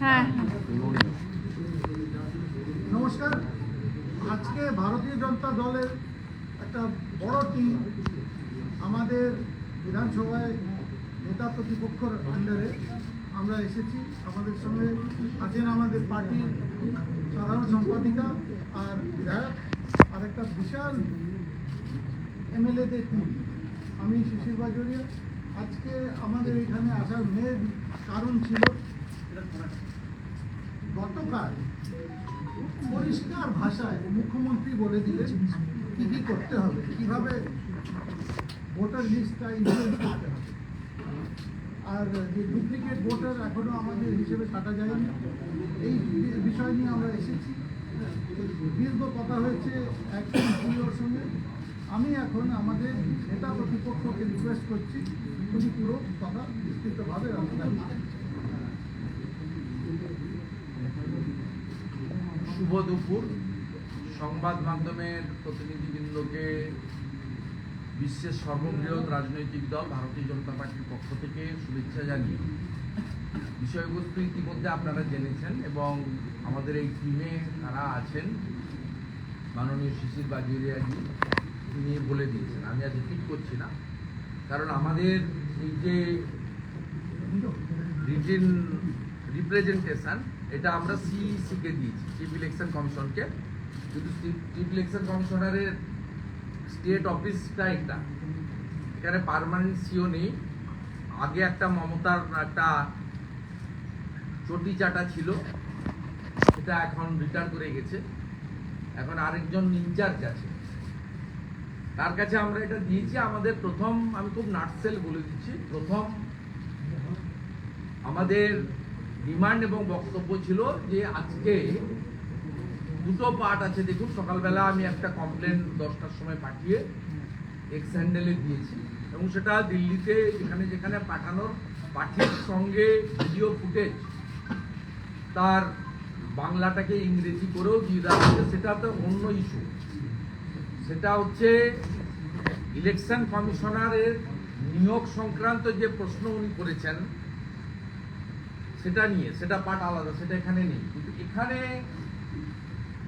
হ্যাঁ, নমস্কার। আজকে ভারতীয় জনতা দলের একটা বড় টিম আমাদের বিধানসভায় নেতা প্রতিপক্ষর আন্ডারে আমরা এসেছি। আমাদের সঙ্গে আছেন আমাদের পার্টির সাধারণ সম্পাদিকা আর বিধায়ক আর একটা বিশাল এমএলএদের টিম। আমি শিশির বাজোরিয়া। আজকে আমাদের এখানে আসার মেন কারণ ছিল গতকাল পরিষ্কার ভাষায় মুখ্যমন্ত্রী বলে দিলেন কি কি করতে হবে, কিভাবে ভোটার লিস্টটা ইনক্লুড করতে হবে। আর যে ডুপ্লিকেট ভোটার এখনো আমাদের হিসেবে কাটা যায়নি, এই বিষয় নিয়ে আমরা এসেছি। দীর্ঘ কথা হয়েছে একজন সিইওর সঙ্গে। আমি এখন আমাদের নেতা প্রতিপক্ষকে রিকোয়েস্ট করছি উনি পুরো কথা বিস্তৃতভাবে রাখবেন। শুভ দুপুর। সংবাদ মাধ্যমের প্রতিনিধিবৃন্দকে বিশ্বের সর্ববৃহৎ রাজনৈতিক দল ভারতীয় জনতা পার্টির পক্ষ থেকে শুভেচ্ছা জানিয়ে বিষয়বস্তু ইতিমধ্যে আপনারা জেনেছেন এবং আমাদের এই টিমে যারা আছেন মাননীয় শিশির বাজোরিয়াজি তিনি বলে দিয়েছেন। আমি আজ রিপিট করছি না, কারণ আমাদের এই যে রিটেন রিপ্রেজেন্টেশন এটা আমরা সিইসিকে দিয়েছি, চিফ ইলেকশন কমিশনকে। কিন্তু চিফ ইলেকশন কমিশনারের স্টেট অফিসটা এটা, এখানে পার্মানেন্ট সিও নেই। আগে একটা মমতার একটা চটি চাটা ছিল, সেটা এখন রিটার্ন করে গেছে। এখন আরেকজন ইনচার্জ আছে, তার কাছে আমরা এটা দিয়েছি। আমাদের প্রথম, আমি খুব নাটসেল বলে দিচ্ছি, প্রথম আমাদের ডিমান্ড এবং বক্তব্য ছিল যে আজকে দুটো পার্ট আছে। দেখুন, সকালবেলা আমি একটা কমপ্লেন 10টার সময় পাঠিয়ে এক্স হ্যান্ডেলে দিয়েছি এবং সেটা দিল্লিতে যেখানে যেখানে পাঠানোর পাঠির সঙ্গে ভিডিও ফুটেজ তার বাংলাটাকে ইংরেজি করেও দিয়ে দেওয়া হচ্ছে। সেটা তো অন্য ইস্যু, সেটা হচ্ছে ইলেকশন কমিশনারের নিয়োগ সংক্রান্ত যে প্রশ্ন উনি করেছেন সেটা নিয়ে, সেটা পার্ট আলাদা, সেটা এখানে নেই। কিন্তু এখানে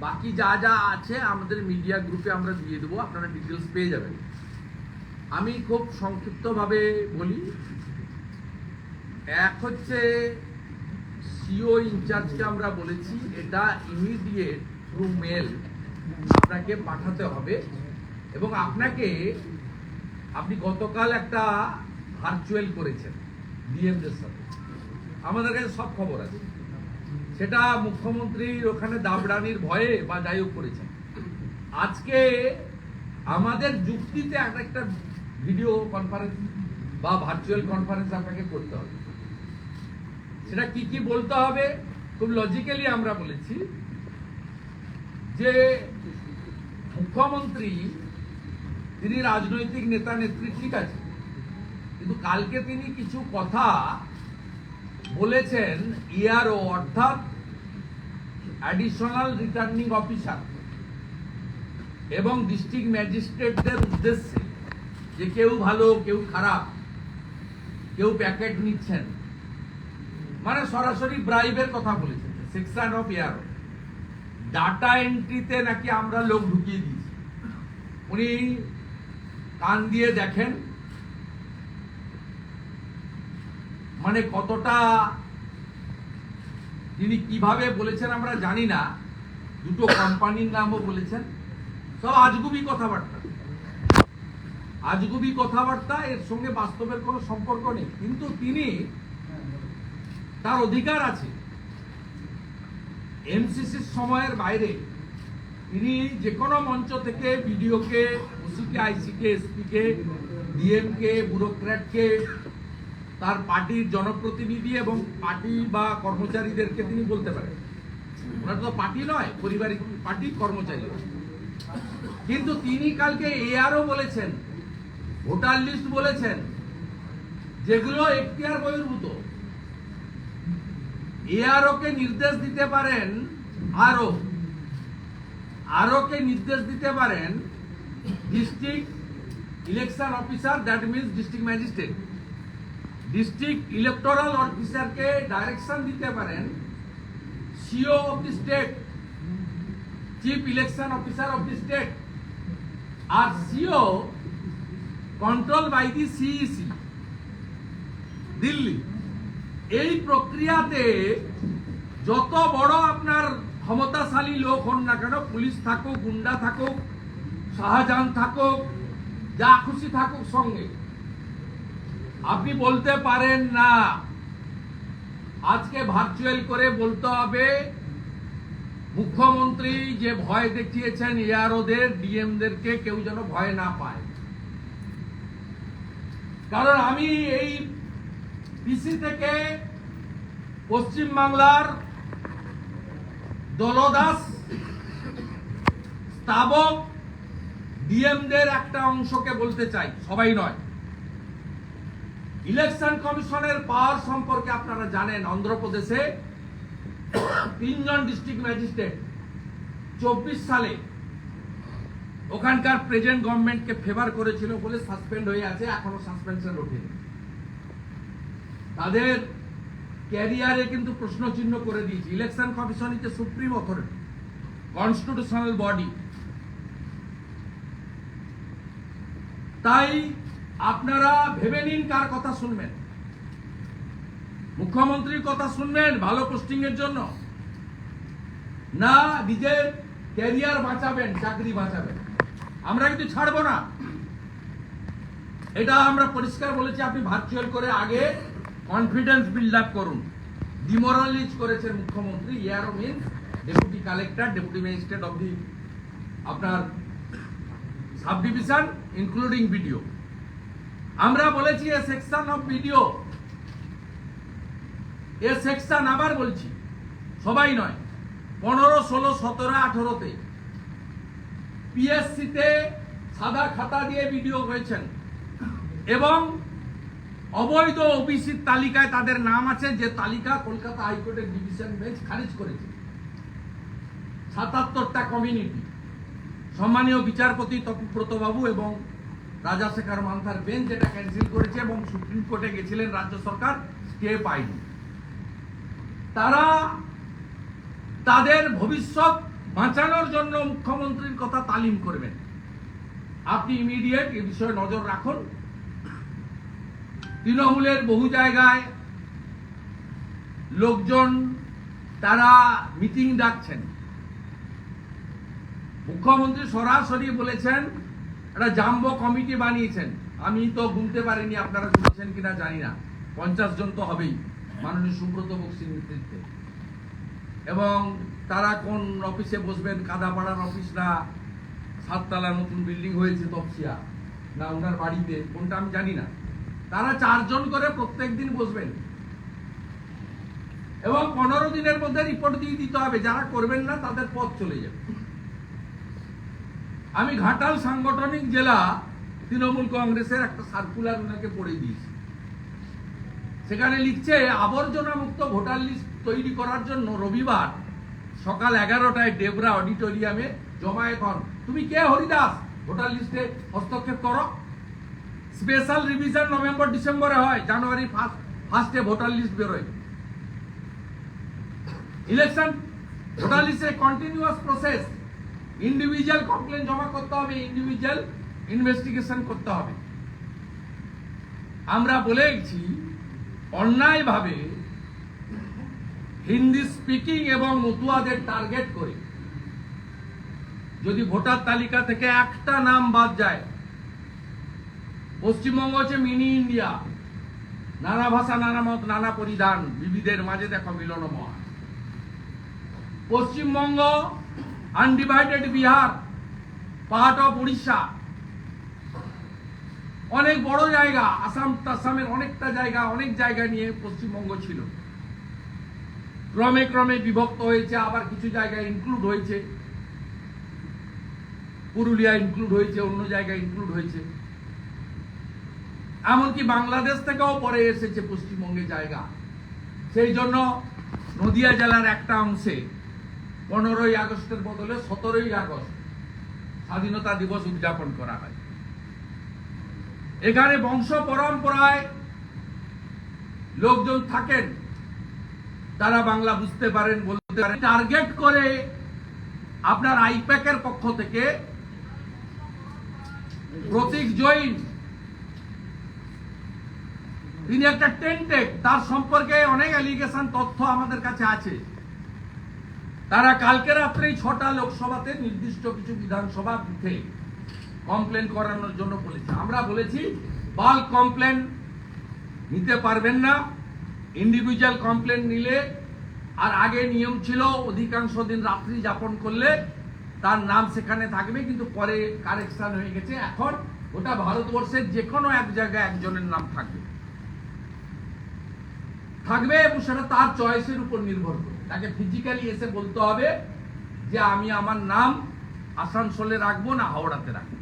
বাকি যা যা আছে আমাদের মিডিয়া গ্রুপে আমরা দিয়ে দেবো, আপনারা ডিটেলস পেয়ে যাবেন। আমি খুব সংক্ষিপ্তভাবে বলি। এক হচ্ছে সিও ইনচার্জকে আমরা বলেছি এটা ইমিডিয়েট থ্রু মেল আপনাকে পাঠাতে হবে এবং আপনি গতকাল একটা ভার্চুয়াল করেছেন ডিএমদের সাথে, আমাদের কাছে সব খবর আছে। সেটা মুখ্যমন্ত্রীর ওখানে দাবড়ানির ভয়ে বা যাই হোক করেছেন। আজকে আমাদের যুক্তিতে একটা ভিডিও কনফারেন্স বা ভার্চুয়াল কনফারেন্স আপনাকে করতে হবে। সেটা কি কি বলতে হবে খুব লজিক্যালি আমরা বলেছি যে মুখ্যমন্ত্রী তিনি রাজনৈতিক নেতা নেত্রী, ঠিক আছে, কিন্তু কালকে তিনি কিছু কথা বলেছেন ইআরও অর্থাৎ অ্যাডিশনাল রিটার্নিং অফিসার এবং ডিস্ট্রিক্ট ম্যাজিস্ট্রেটদের উদ্দেশ্যে যে কেউ ভালো কেউ খারাপ, কেউ প্যাকেট নিচ্ছেন, মানে সরাসরি ব্রাইবের কথা বলেছেন। সেকশন অফ ইআরও ডাটা এন্ট্রিতে নাকি আমরা লোক ঢুকিয়ে দিয়েছি। উনি কান দিয়ে দেখেন, মানে কতটা তিনি কিভাবে বলেছেন আমরা জানি না। দুটো কোম্পানির নামও বলেছেন, সব আজগুবি কথাবার্তা। আজগুবি কথাবার্তা, এর সঙ্গে বাস্তবের কোনো সম্পর্ক নেই। কিন্তু তিনি, তার অধিকার আছে এমসিসির সময়ের বাইরে তিনি যে কোনো মঞ্চ থেকে বিডিওকে, ওসিকে, আইসিকে, এসপিকে, ডিএমকে, ব্যুরোক্র্যাটকে, তার পার্টির জনপ্রতিনিধি এবং পার্টি বা কর্মচারীদেরকে তিনি বলতে পারেন। ওনার তো পার্টি নয়, পারিবারিক পার্টি, কর্মচারী। কিন্তু তিনি কালকে এআরও বলেছেন, ভোটার লিস্ট বলেছেন, যেগুলো এখতিয়ার বহির্ভূত। এআরও কে নির্দেশ দিতে পারেন, আরও কে নির্দেশ দিতে পারেন district election officer, that means district magistrate, district electoral অফিসারকে ডাইরেকশন দিতে পারেন CEO of the state, chief election officer of the state, আর CEO control by the CEC Delhi. এই প্রক্রিয়াতে যত বড় আপনার ক্ষমতাশালী লোক হন না কেন, পুলিশ থাকুক, গুন্ডা থাকুক, শাহজাহান থাকুক, যা খুশি থাকুক সঙ্গে, আপনি বলতে পারেন না। আজকে ভার্চুয়াল করে বলতে হবে মুখ্যমন্ত্রী যে ভয় দেখিয়েছেন এআরওদের, ডিএমদেরকে কেউ যেন ভয় না পায়। কারণ আমি এই পিসি থেকে পশ্চিম বাংলার দলদাস স্থাবক ডিএমদের একটা অংশকে বলতে চাই, সবাই নয়। ইলেকশন কমিশনের পাওয়ার সম্পর্কে আপনারা জানেন, অন্ধ্রপ্রদেশে 3 জন ডিস্ট্রিক্ট ম্যাজিস্ট্রেট 24 সালে ওখানকার প্রেজেন্ট গভর্নমেন্টকে ফেভার করেছিল বলে সাসপেন্ড হয়ে আছে, এখনো সাসপেনশন ওঠেনি। তাদের ক্যারিয়ারে কিন্তু প্রশ্ন চিহ্ন করে দিয়েছে। Election commission is supreme authority, constitutional body. তাই আপনারা ভেবে নিন কার কথা শুনবেন। মুখ্যমন্ত্রীর কথা শুনবেন ভালো পোস্টিং এর জন্য, না নিজের ক্যারিয়ার বাঁচাবেন, চাকরি বাঁচাবেন। আমরা কিন্তু ছাড়বো না, এটা আমরা পরিষ্কার বলেছি। আপনি ভার্চুয়াল করে আগে কনফিডেন্স বিল্ড আপ করুন। ডিমোরালাইজ করেছেন মুখ্যমন্ত্রী। ARO means deputy collector, deputy magistrate of the আপনার সাব ডিভিশন ইনক্লুডিং বিডিও। আমরা বলেছি a section of BDO, a section আবার বলছি, সবাই নয়, 15, 16, 17, 18-তে পিএসসিতে সাদা খাতা দিয়ে বিডিও হয়েছেন এবং অবৈধ ওবিসির তালিকায় তাদের নাম আছে, যে তালিকা কলকাতা হাইকোর্টের ডিভিশন বেঞ্চ খারিজ করেছে। 77টা কমিউনিটি, সম্মানীয় বিচারপতি তপব্রত বাবু এবং রাজাশেখর মান্থার বেঞ্চ যেটা ক্যান্সেল করেছে এবং সুপ্রিম কোর্টে গেছিলেন রাজ্য সরকার, স্টে পায়নি। তারা তাদের ভবিষ্যৎ বাঁচানোর জন্য মুখ্যমন্ত্রীর কথা তালিম করবেন। আপনি ইমিডিয়েট এ বিষয়ে নজর রাখুন। তৃণমূলের বহু জায়গায় লোকজন তারা মিটিং ডাকছেন। মুখ্যমন্ত্রী সরাসরি বলেছেন একটা জাম্বো কমিটি বানিয়েছেন। আমি তো গুনতে পারিনি, আপনারা শুনেছেন কিনা জানি না, 50 জন তো হবেই মাননীয় সুব্রত বক্সির নেতৃত্বে। এবং তারা কোন অফিসে বসবেন, কাদাপাড়ার অফিস না 7তলা নতুন বিল্ডিং হয়েছে তপসিয়া, না ওনার বাড়িতে, কোনটা আমি জানি না। তারা 4 জন করে প্রত্যেক দিন বসবেন এবং 15 দিনের মধ্যে রিপোর্ট দিয়ে দিতে হবে। যারা করবেন না তাদের পথ চলে যাবে। আমি ঘাটাল সাংগঠনিক জেলা তৃণমূল কংগ্রেসের একটা সার্কুলার ওনাকে পড়ে দিয়েছি। সেখানে লিখছে আবর্জনা মুক্ত ভোটার লিস্ট তৈরি করার জন্য রবিবার সকাল 11টায় ডেবরা অডিটোরিয়ামে জমায়েত হন। তুমি কে হরিদাস ভোটার লিস্টে হস্তক্ষেপ করো? স্পেশাল রিভিশন নভেম্বর ডিসেম্বরে হয়, জানুয়ারি ফার্স্টে ভোটার লিস্ট বেরোয়। ইলেকশন ভোটার লিস্টে কন্টিনিউয়াস প্রসেস, ইন্ডিভিজুয়াল কমপ্লেন জমা করতে হবে, ইন্ডিভিজুয়াল ইনভেস্টিগেশন করতে হবে। আমরা বলেছি অন্যায়ভাবে হিন্দি স্পিকিং এবং মতুয়াদের টার্গেট করে যদি ভোটার তালিকা থেকে একটা নাম বাদ যায়, পশ্চিমবঙ্গ হচ্ছে মিনি ইন্ডিয়া, নানা ভাষা, নানা মত, নানা পরিধান, বিবিধের মাঝে দেখো মিলনময়। Paschimbanga undivided Bihar, part of Orissa, অনেক বড় জায়গা, আসামের অনেকটা জায়গা, অনেক জায়গা নিয়ে পশ্চিমবঙ্গ ছিল। ক্রমে ক্রমে বিভক্ত হয়েছে, আবার কিছু জায়গায় ইনক্লুড হয়েছে, পুরুলিয়া ইনক্লুড হয়েছে, অন্য জায়গায় ইনক্লুড হয়েছে। এমনকি বাংলাদেশ থেকেও পরে এসেছে পশ্চিমবঙ্গে জায়গা। সেই জন্য নদিয়া জেলার একটা অংশে 15ই আগস্টের বদলে 17ই আগস্ট স্বাধীনতা দিবস উদযাপন করা হয়। এখানে বংশ পরম্পরায় লোকজন থাকেন, তারা বাংলা বুঝতে পারেন, বলতে পারেন। টার্গেট করে আপনার আইপ্যাকের পক্ষ থেকে প্রতীক জৈন, তিনি একটা টেন্টেড, তার সম্পর্কে অনেক অ্যালিগেশন তথ্য আমাদের কাছে আছে। তারা কালকে রাত্রেই 6টা লোকসভাতে নির্দিষ্ট কিছু বিধানসভা বুথে কমপ্লেন করানোর জন্য বলেছে। আমরা বলেছি বাল্ক কমপ্লেন নিতে পারবেন না, ইন্ডিভিজুয়াল কমপ্লেন নিলে, আর আগে নিয়ম ছিল অধিকাংশ দিন রাত্রি যাপন করলে তার নাম সেখানে থাকবে, কিন্তু পরে কারেকশন হয়ে গেছে। এখন ওটা ভারতবর্ষের যে কোনো এক জায়গায় একজনের নাম থাকবে এবং সেটা তার চয়েসের উপর নির্ভর করে। তাকে ফিজিক্যালি এসে বলতে হবে যে আমি আমার নাম আসানসোলে রাখবো না হাওড়াতে রাখবো।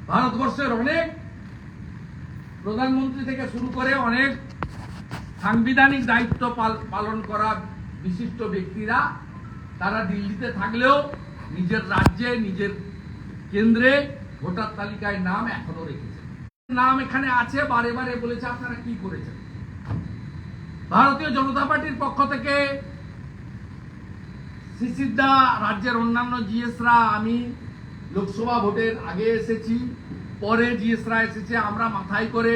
ভারতবর্ষের অনেক প্রধানমন্ত্রী থেকে শুরু করে অনেক সাংবিধানিক দায়িত্ব পালন করা বিশিষ্ট ব্যক্তিরা তারা দিল্লিতে থাকলেও নিজের রাজ্যে, নিজের কেন্দ্রে ভোটার তালিকায় নাম এখনো রেখেছে। নাম এখানে আছে, বারে বারে বলেছে আপনারা কি করেছেন। ভারতীয় জনতা পার্টির পক্ষ থেকে শিশিরদা, রাজ্যের অন্যান্য জিএসরা, আমি লোকসভা ভোটের আগে এসেছি, পরে জিএসরা এসেছে, আমরা মাথায় করে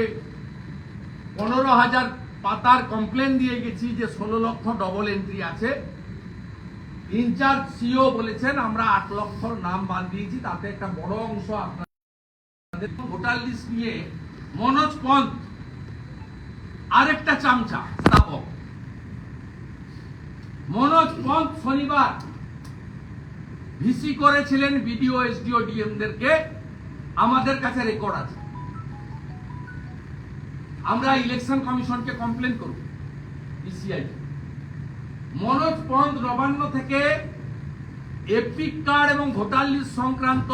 15,000 পাতার কমপ্লেন দিয়ে গেছি যে 16 লক্ষ ডবল এন্ট্রি আছে। ইনচার্জ সিও বলেছেন আমরা 8 লক্ষ নাম বাদ দিয়েছি, তাতে একটা বড় অংশ আপনাদের ভোটার লিস্ট নিয়ে মনোজ পন্থ আরেকটা চামচা স্থাপক। মনোজ পন্থ শনিবার ভিসি করেছিলেন বিডিও, এসডিও, ডিএমদেরকে, আমাদের কাছে রেকর্ড আছে। আমরা ইলেকশন কমিশনকে কমপ্লেন করব, ইসিআই। মনোজ পন্থ নবান্ন থেকে এপিক কার্ড এবং ভোটার লিস্ট সংক্রান্ত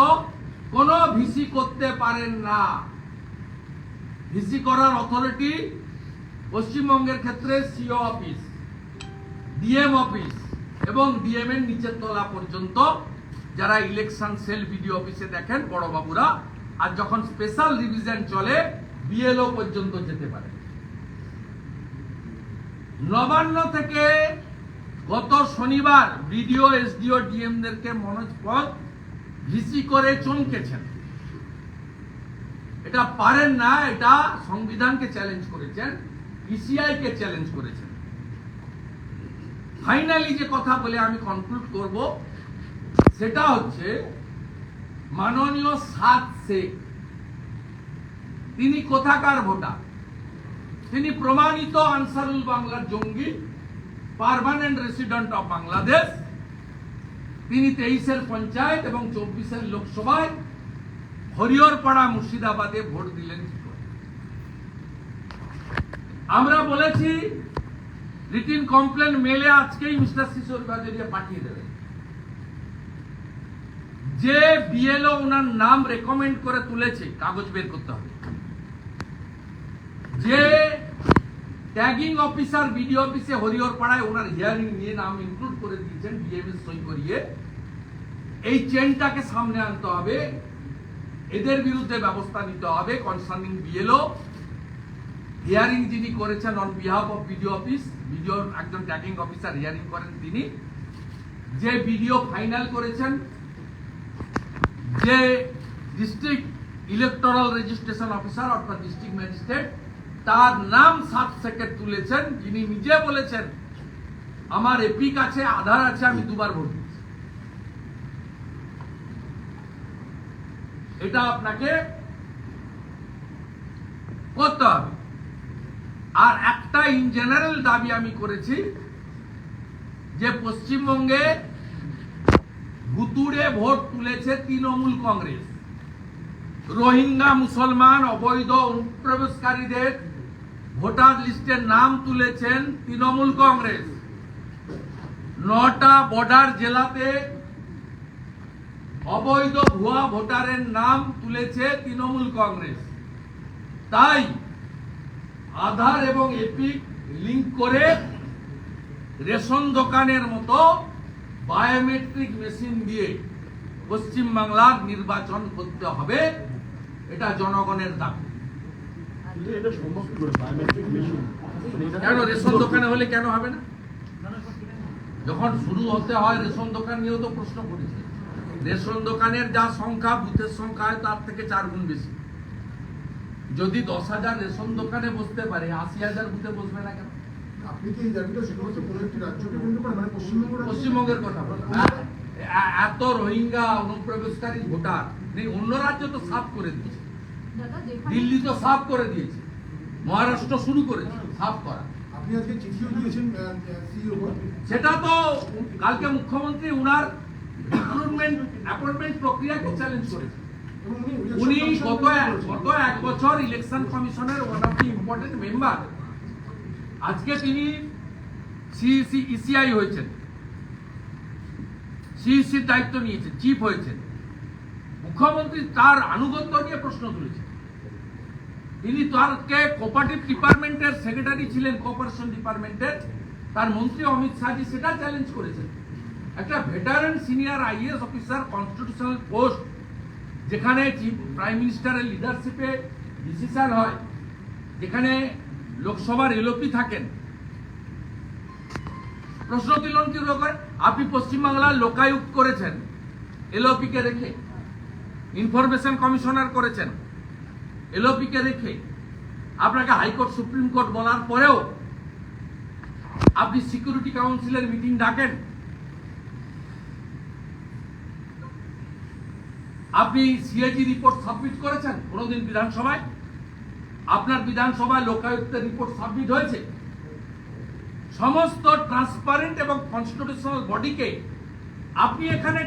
কোনো ভিসি করতে পারেন না। ভিসি করার অথরিটি পশ্চিমবঙ্গের ক্ষেত্রে সিও অফিস, ডিএম অফিস এবং ডিএম এর নিচের তলা পর্যন্ত, যারা ইলেকশন সেল বিডিও অফিসে দেখেন বড় বাবুরা, আর যখন স্পেশাল রিভিশন চলে বিএলও পর্যন্ত যেতে পারে। নবান্ন থেকে গত শনিবার বিডিও, এসডিও, ডিএমদেরকে মনোজ পন্থ ভিসি করে চমকেছেন। এটা পারেন না, এটা সংবিধানকে চ্যালেঞ্জ করেছেন, ইসিআই কে চ্যালেঞ্জ করেছেন। ফাইনালি যে কথা বলে আমি কনক্লুড করব সেটা হচ্ছে মাননীয় সাদ শেখ, তিনি কোথাকার ভোটার? তিনি প্রমাণিত আনসারুল বাংলার জঙ্গি, পার্মানেন্ট রেসিডেন্ট অফ বাংলাদেশ। তিনি 23-এর পঞ্চায়েত এবং 24-এর লোকসভায় হরিহরপাড়া, মুর্শিদাবাদে ভোট দিলেন। আমরা বলেছি রিটিন কমপ্লেন মেলে আজকেই মিস্টার শিশোর বাজারিয়া পাঠিয়ে দেবেন। যে বিএলও ওনার নাম রেকমেন্ড করে তুলেছে, কাগজ বের করতে হবে। যে ট্যাগিং অফিসার বিডিও অফিসে হরিহরপাড়ায় ওনার হিয়ারিং নিয়ে নাম ইনক্লুড করে দিয়েছেন ডিএমএস সই করিয়ে, এই চেনটাকে সামনে আনতে হবে। এদের বিরুদ্ধে ব্যবস্থা নিতে হবে। কনসার্নিং বিএলও হিয়ারিং যিনি করেছেন on behalf of BDO office, বিডিওর একজন ট্যাগিং অফিসার হিয়ারিং করেন তিনি, যে বিডিও ফাইনাল করেছেন, যে ডিস্ট্রিক্ট ইলেকটোরাল রেজিস্ট্রেশন অফিসার অর্থাৎ ডিস্ট্রিক্ট ম্যাজিস্ট্রেট, তার নাম সাব সেকেন্ড তুলেছেন, যিনি নিজে বলেছেন আমার এপিক আছে, আধার আছে, আমি 2বার ভোট দিয়েছি। এটা আপনাকে করতে হবে। আর একটা ইন জেনারেল দাবি আমি করেছি যে পশ্চিমবঙ্গে ভুতুড়ে ভোট তুলেছে তৃণমূল কংগ্রেস। রোহিঙ্গা মুসলমান অবৈধ অনুপ্রবেশকারীদের ভোটার লিস্টের নাম তুলেছেন তৃণমূল কংগ্রেস। 9টা বর্ডার জেলাতে অবৈধ ভুয়া ভোটারের নাম তুলেছে তৃণমূল কংগ্রেস। তাই আধার এবং এপিক লিংক করে রেশন দোকানের মতো বায়োমেট্রিক মেশিন দিয়ে পশ্চিম বাংলার নির্বাচন করতে হবে, এটা জনগণের দাবি। কিন্তু এটা সম্ভব কি করে বায়োমেট্রিক মেশিন? কেন রেশন দোকানে হলে কেন হবে না? যখন শুরু হতে হয় রেশন দোকান নিয়েও তো প্রশ্ন করেছে। রেশন দোকানের যা সংখ্যা, বুথের সংখ্যা হয় তার থেকে 4 গুণ বেশি। যদি 10,000 রেশন দোকানে বসতে পারে, 80,000 বুথে বসবে না কেন? আপনি কি এই দাবিটা শুধুমাত্র কোনো একটি রাজ্যকে কেন্দ্র করে, মানে পশ্চিমবঙ্গ রাজ্য? পশ্চিমবঙ্গের কথা বলো। এত রোহিঙ্গা অনুপ্রবেশকারী ভোটার নেই, অন্য রাজ্য তো সাফ করে দিয়েছে, দিল্লি তো সাফ করে দিয়েছে, মহারাষ্ট্র শুরু করেছে সাফ করা। আপনি আজকে চিঠিও দিয়েছেন সিইও কে। সেটা তো কালকে মুখ্যমন্ত্রী উনার রিক্রুটমেন্ট অ্যাপয়েন্টমেন্ট প্রক্রিয়াকে চ্যালেঞ্জ করেছেন। এবং উনি election গত commission এক বছর ইলেকশন কমিশনের one of the important member. আজকে তিনি ইসিআই হয়েছেন, সিইসির দায়িত্ব নিয়েছেন, চিফ হয়েছেন। মুখ্যমন্ত্রী তার আনুগত্য নিয়ে প্রশ্ন তুলেছেন। তিনি তারকে কোঅপারেটিভ ডিপার্টমেন্টের সেক্রেটারি ছিলেন, কোঅপারেশন ডিপার্টমেন্টের, তার মন্ত্রী অমিত শাহজি সেটা চ্যালেঞ্জ করেছেন। একটা veteran senior IAS officer, constitutional post, যেখানে চিফ প্রাইম মিনিস্টারের লিডারশিপে ডিসিশন হয়, যেখানে লোকসভার এলওপি থাকেন, প্রশ্ন তুলন কি করে? আপনি পশ্চিমবাংলার লোকায়ুক্ত করেছেন এলওপি কে রেখে, ইনফরমেশন কমিশনার করেছেন এলওপি কে রেখে, আপনাকে হাইকোর্ট সুপ্রিম কোর্ট বলার পরেও আপনি সিকিউরিটি কাউন্সিলের মিটিং ডাকেন, আপনি সিএজি রিপোর্ট সাবমিট করেছেন কোনোদিন বিধানসভায়? আপনার বিধানসভায় লোকায়ুক্তের রিপোর্ট সাবমিট হয়েছে? সমস্ত ট্রান্সপারেন্ট এবং কনস্টিটিউশনাল বডিকে আপনি এখানে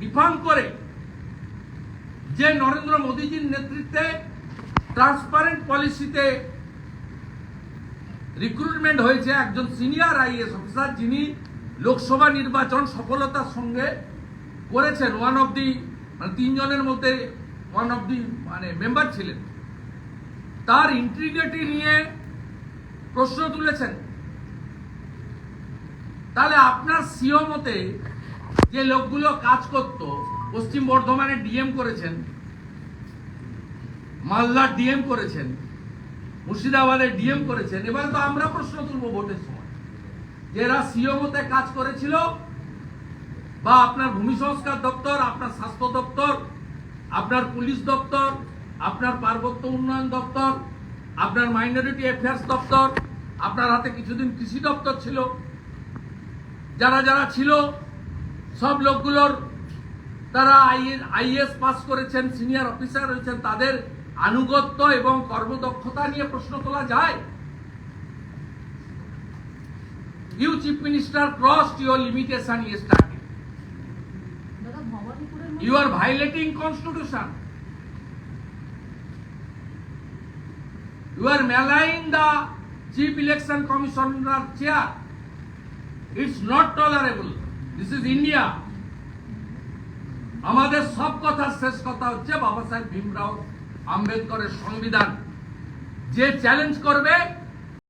ডিফাইন করে যে নরেন্দ্র মোদীজির নেতৃত্বে ট্রান্সপারেন্ট পলিসিতে রিক্রুটমেন্ট হয়েছে একজন সিনিয়র আইএএস অফিসার, যিনি লোকসভা নির্বাচন সফলতার সঙ্গে করেছেন, ওয়ান অফ দি, মানে 3 জনের মধ্যে ওয়ান অফ দি মেম্বার ছিলেন, তার ইন্টিগ্রিটি নিয়ে প্রশ্ন তুলেছেন। তাহলে আপনার সিও মতে যে লোকগুলো কাজ করত, পশ্চিম বর্ধমানে ডিএম করেছেন, মালদার ডিএম করেছেন, মুর্শিদাবাদের ডিএম করেছেন, এবার তো আমরা প্রশ্ন তুলবো ভোটের সময়, যে এরা সিও মতে কাজ করেছিল, বা আপনার ভূমি সংস্কার দপ্তর, আপনার স্বাস্থ্য দপ্তর, আপনার পুলিশ দপ্তর, আপনার পার্বত্য উন্নয়ন দপ্তর, আপনার মাইনরিটি অ্যাফেয়ার্স দপ্তর, আপনার হাতে কিছুদিন কৃষি দপ্তর ছিল, যারা যারা ছিল সব লোকগুলোর তারা আইএএস পাস করেছেন, সিনিয়র অফিসার হয়েছেন, তাদের আনুগত্য এবং কর্মদক্ষতা নিয়ে প্রশ্ন তোলা যায়? You chief minister crossed your limitation yesterday. You are violating constitution. You are maligning the chief election commissioner chair. It's not tolerable. This is India. আমাদের সব কথার শেষ কথা হচ্ছে বাবা সাহেব ভীমরাও আম্বেদকরের সংবিধান। যে চ্যালেঞ্জ করবে